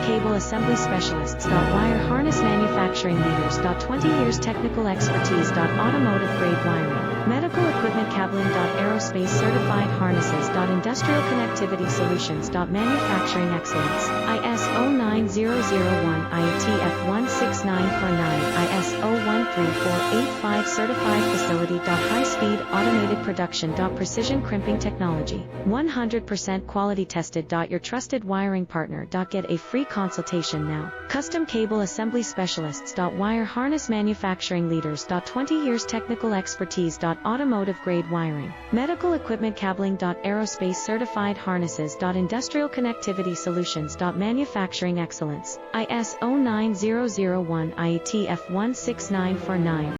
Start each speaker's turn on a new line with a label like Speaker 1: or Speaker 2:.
Speaker 1: cable assembly specialists. Wire harness manufacturing leaders. 20 years technical expertise. Automotive grade wiring, medical equipment cabling. Aerospace certified harnesses. Industrial connectivity solutions. Manufacturing excellence. ISO 9001 IATF 16949 ISO 13485 certified facility. High speed automated production. Precision crimping technology, 100% quality tested. Your trusted wiring partner. Get a free consultation now. Custom cable assembly specialists. Wire harness manufacturing leaders. 20 years technical expertise. Automotive grade wiring, medical equipment cabling. Aerospace certified harnesses. Industrial connectivity solutions. Manufacturing excellence. ISO 9001 IATF 16949